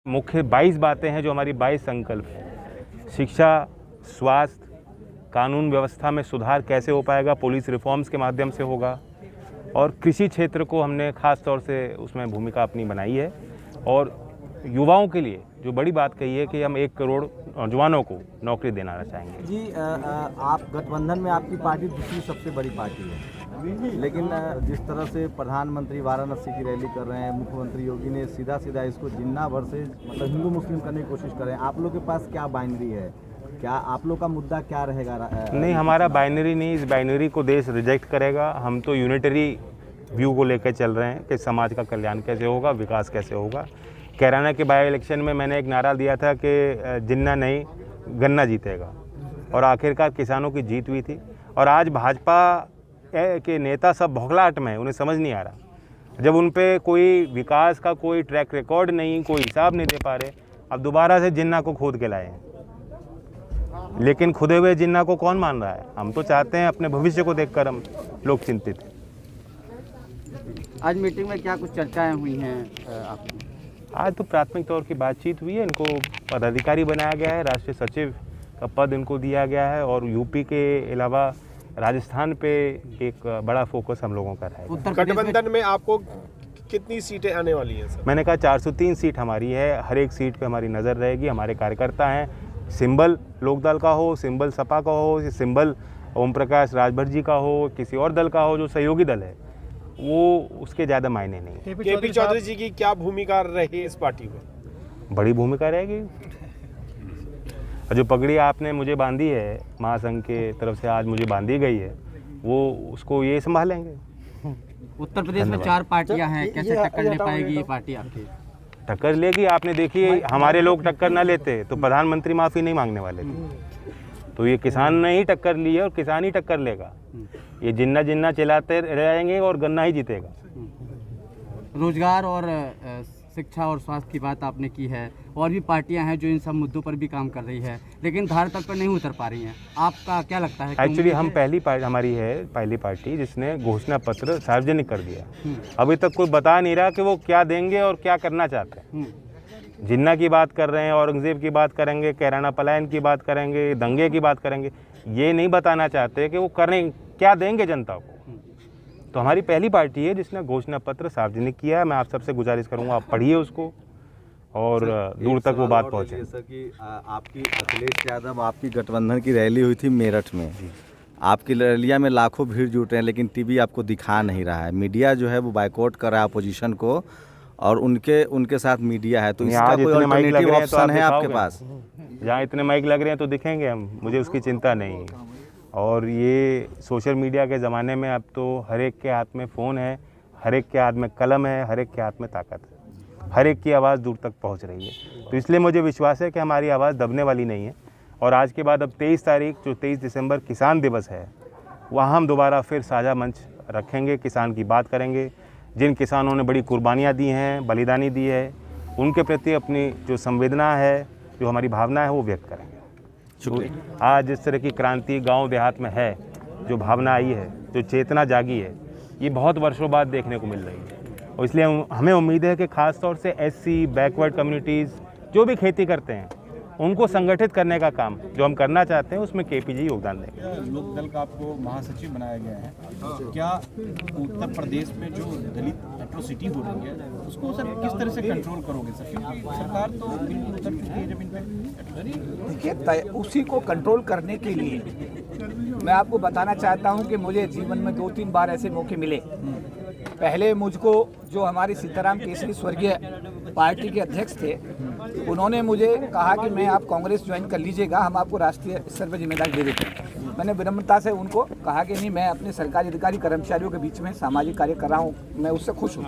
मुख्य 22 बातें हैं जो हमारी 22 संकल्प हैं। शिक्षा, स्वास्थ्य, कानून व्यवस्था में सुधार कैसे हो पाएगा, पुलिस रिफॉर्म्स के माध्यम से होगा, और कृषि क्षेत्र को हमने ख़ास तौर से उसमें भूमिका अपनी बनाई है। और युवाओं के लिए जो बड़ी बात कही है कि हम 1 करोड़ नौजवानों को नौकरी देना चाहेंगे। जी, आप गठबंधन में आपकी पार्टी दूसरी सबसे बड़ी पार्टी है, लेकिन जिस तरह से प्रधानमंत्री वाराणसी की रैली कर रहे हैं, मुख्यमंत्री योगी ने सीधा इसको जिन्ना भर से मतलब हिंदू मुस्लिम करने की कोशिश कर रहे हैं, आप लोग के पास क्या बाइनरी है? क्या आप लोग का मुद्दा क्या रहेगा? नहीं, हमारा बाइनरी नहीं, इस बाइनरी को देश रिजेक्ट करेगा। हम तो यूनिटरी व्यू को लेकर चल रहे हैं कि समाज का कल्याण कैसे होगा, विकास कैसे होगा। कैराना के बाई इलेक्शन में मैंने एक नारा दिया था कि जिन्ना नहीं गन्ना जीतेगा, और आखिरकार किसानों की जीत हुई थी। और आज भाजपा के नेता सब बौखलाहट में, उन्हें समझ नहीं आ रहा। जब उन पे कोई विकास का कोई ट्रैक रिकॉर्ड नहीं, कोई हिसाब नहीं दे पा रहे, अब दोबारा से जिन्ना को खोद के लाए हैं। लेकिन खुदे हुए जिन्ना को कौन मान रहा है? हम तो चाहते हैं अपने भविष्य को देखकर हम लोग चिंतित हैं। आज मीटिंग में क्या कुछ चर्चाएं हुई हैं आपकी? आज तो प्राथमिक तौर की बातचीत हुई है। इनको पदाधिकारी बनाया गया है, राष्ट्रीय सचिव का पद इनको दिया गया है, और यूपी के अलावा राजस्थान पे एक बड़ा फोकस हम लोगों का रहेगा। गठबंधन में आपको कितनी सीटें आने वाली हैं सर? मैंने कहा 403 सीट हमारी है, हर एक सीट पे हमारी नज़र रहेगी। हमारे कार्यकर्ता हैं, सिंबल लोकदल का हो, सिंबल सपा का हो, सिंबल ओम प्रकाश राजभर जी का हो, किसी और दल का हो जो सहयोगी दल है, वो उसके ज़्यादा मायने नहीं। केपी चौधरी जी की क्या भूमिका रही इस पार्टी में? बड़ी भूमिका रहेगी। जो पगड़ी आपने मुझे बांधी है, महासंघ के तरफ से आज मुझे बांधी गई है, वो उसको ये संभालेंगे। उत्तर प्रदेश में 4 पार्टियां हैं, कैसे टक्कर ले पाएगी ये पार्टी आपकी? टक्कर लेगी। आपने देखी, हमारे लोग टक्कर ना लेते तो प्रधानमंत्री माफ़ी नहीं मांगने वाले थे। तो ये किसान ने ही टक्कर ली है और किसान ही टक्कर लेगा। ये जिन्ना जिन्ना चिल्लाते रहेंगे और गन्ना ही जीतेगा। रोजगार और शिक्षा और स्वास्थ्य की बात आपने की है, और भी पार्टियां हैं जो इन सब मुद्दों पर भी काम कर रही है, लेकिन धार तक पर नहीं उतर पा रही हैं। आपका क्या लगता है? एक्चुअली हम हमारी है पहली पार्टी जिसने घोषणा पत्र सार्वजनिक कर दिया। अभी तक कोई बता नहीं रहा कि वो क्या देंगे और क्या करना चाहते हैं। जिन्ना की बात कर रहे हैं, औरंगजेब की बात करेंगे, कैराना पलायन की बात करेंगे, दंगे की बात करेंगे, ये नहीं बताना चाहते कि वो करने क्या देंगे जनता को। तो हमारी पहली पार्टी है जिसने घोषणा पत्र सार्वजनिक किया है। मैं आप सबसे गुजारिश करूंगा, आप पढ़िए उसको और दूर तक वो बात पहुंचे। सर कि आपकी अखिलेश यादव, आपकी गठबंधन की रैली हुई थी मेरठ में, आपकी रैलिया में लाखों भीड़ जुट रहे हैं, लेकिन टीवी आपको दिखा नहीं रहा है। मीडिया जो है वो बाइकआउट कर रहा है अपोजिशन को, और उनके साथ मीडिया है। तो इसका कोई अल्टरनेटिव ऑप्शन है आपके पास? जहाँ इतने माइक लग रहे हैं तो दिखेंगे हम, मुझे उसकी चिंता नहीं है। और ये सोशल मीडिया के ज़माने में अब तो हर एक के हाथ में फ़ोन है, हर एक के हाथ में कलम है, हर एक के हाथ में ताकत है, हर एक की आवाज़ दूर तक पहुंच रही है। तो इसलिए मुझे विश्वास है कि हमारी आवाज़ दबने वाली नहीं है। और आज के बाद अब 23 तारीख जो 23 दिसंबर किसान दिवस है, वहाँ हम दोबारा फिर साझा मंच रखेंगे, किसान की बात करेंगे। जिन किसानों ने बड़ी कुर्बानियाँ दी हैं, बलिदानी दी है, उनके प्रति अपनी जो संवेदना है, जो हमारी भावना है, वो व्यक्त करेंगे। आज जिस तरह की क्रांति गांव देहात में है, जो भावना आई है, जो चेतना जागी है, ये बहुत वर्षों बाद देखने को मिल रही है। और इसलिए हमें उम्मीद है कि ख़ास तौर से एससी, बैकवर्ड कम्युनिटीज़ जो भी खेती करते हैं, उनको संगठित करने का काम जो हम करना चाहते हैं, उसमें केपीजी योगदान देंगे। लोकदल का आपको महासचिव बनाया गया है, क्या उत्तर प्रदेश में जो दलित एट्रोसिटी हो रही है उसको सर किस तरह से कंट्रोल करोगे सर? क्योंकि सरकार तो बिल्कुल उतर चुकी है जमीन पे। देखिए, उसी को कंट्रोल करने के लिए मैं आपको बताना चाहता हूं कि मुझे जीवन में 2-3 बार ऐसे मौके मिले। पहले मुझको जो हमारे सीताराम केसरी स्वर्गीय पार्टी के अध्यक्ष थे, उन्होंने मुझे कहा कि मैं आप कांग्रेस ज्वाइन कर लीजिएगा, हम आपको राष्ट्रीय स्तर पर जिम्मेदारी दे देते हैं। मैंने विनम्रता से उनको कहा कि नहीं, मैं अपने सरकारी अधिकारी कर्मचारियों के बीच में सामाजिक कार्य कर रहा हूँ, मैं उससे खुश हूँ।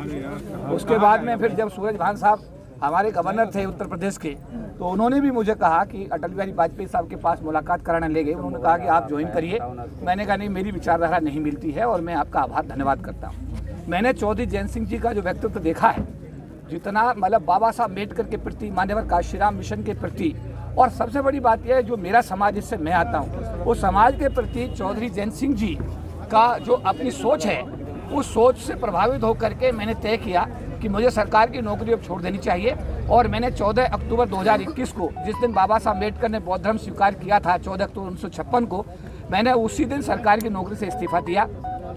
उसके बाद में फिर जब सूरज भान साहब हमारे गवर्नर थे उत्तर प्रदेश के, तो उन्होंने भी मुझे कहा कि अटल बिहारी वाजपेयी साहब के पास मुलाकात कराने ले गए। उन्होंने कहा कि आप ज्वाइन करिए। मैंने कहा नहीं, मेरी विचारधारा नहीं मिलती है, और मैं आपका आभार धन्यवाद करता हूँ। मैंने चौधरी जैन सिंह जी का जो व्यक्तित्व देखा है, जितना मतलब बाबा साहब अम्बेडकर के प्रति, मान्यवर काशीराम मिशन के प्रति, और सबसे बड़ी बात यह है जो मेरा समाज जिससे मैं आता हूँ, वो समाज के प्रति चौधरी जैन सिंह जी का जो अपनी सोच है, उस सोच से प्रभावित होकर के मैंने तय किया कि मुझे सरकार की नौकरी अब छोड़ देनी चाहिए और मैंने 14 अक्टूबर 2021 को, जिस दिन बाबा साहब अम्बेडकर ने बौद्ध धर्म स्वीकार किया था 14 अक्टूबर 1956 को, मैंने उसी दिन सरकार की नौकरी से इस्तीफा दिया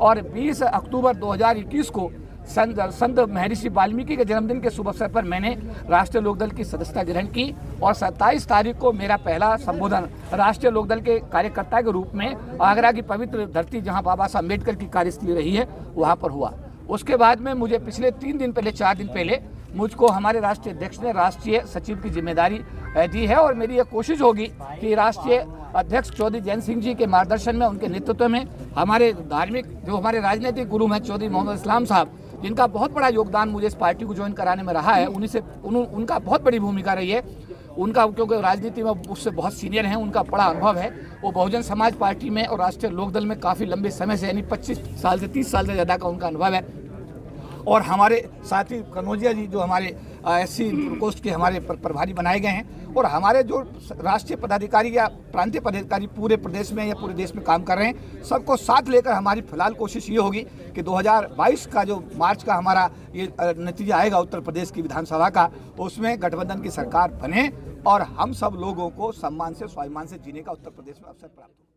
और 20 अक्टूबर 2021 को संत महर्षि वाल्मीकि के जन्मदिन के शुभ अवसर पर मैंने राष्ट्रीय लोकदल की सदस्यता ग्रहण की और 27 तारीख को मेरा पहला संबोधन राष्ट्रीय लोकदल के कार्यकर्ता के रूप में आगरा की पवित्र धरती जहां बाबा साहब अम्बेडकर की कार्यस्थली रही है वहां पर हुआ। उसके बाद में मुझे पिछले 4 दिन पहले मुझको हमारे राष्ट्रीय अध्यक्ष ने राष्ट्रीय सचिव की जिम्मेदारी दी है और मेरी ये कोशिश होगी कि राष्ट्रीय अध्यक्ष चौधरी जयंत सिंह जी के मार्गदर्शन में, उनके नेतृत्व में हमारे धार्मिक जो हमारे राजनीतिक गुरु हैं चौधरी मोहम्मद इस्लाम साहब, जिनका बहुत बड़ा योगदान मुझे इस पार्टी को ज्वाइन कराने में रहा है, उनका बहुत बड़ी भूमिका रही है उनका, क्योंकि राजनीति में उससे बहुत सीनियर हैं, उनका बड़ा अनुभव है। वो बहुजन समाज पार्टी में और राष्ट्रीय लोकदल में काफ़ी लंबे समय से, यानी 25 साल से 30 साल से ज़्यादा का उनका अनुभव है। और हमारे साथी कनौजिया जी जो हमारे SC प्रकोष्ठ के हमारे प्रभारी बनाए गए हैं और हमारे जो राष्ट्रीय पदाधिकारी या प्रांतीय पदाधिकारी पूरे प्रदेश में या पूरे देश में काम कर रहे हैं, सबको साथ लेकर हमारी फिलहाल कोशिश ये होगी कि 2022 का जो मार्च का हमारा ये नतीजा आएगा उत्तर प्रदेश की विधानसभा का, उसमें गठबंधन की सरकार बने और हम सब लोगों को सम्मान से स्वाभिमान से जीने का उत्तर प्रदेश में अवसर प्राप्त हो।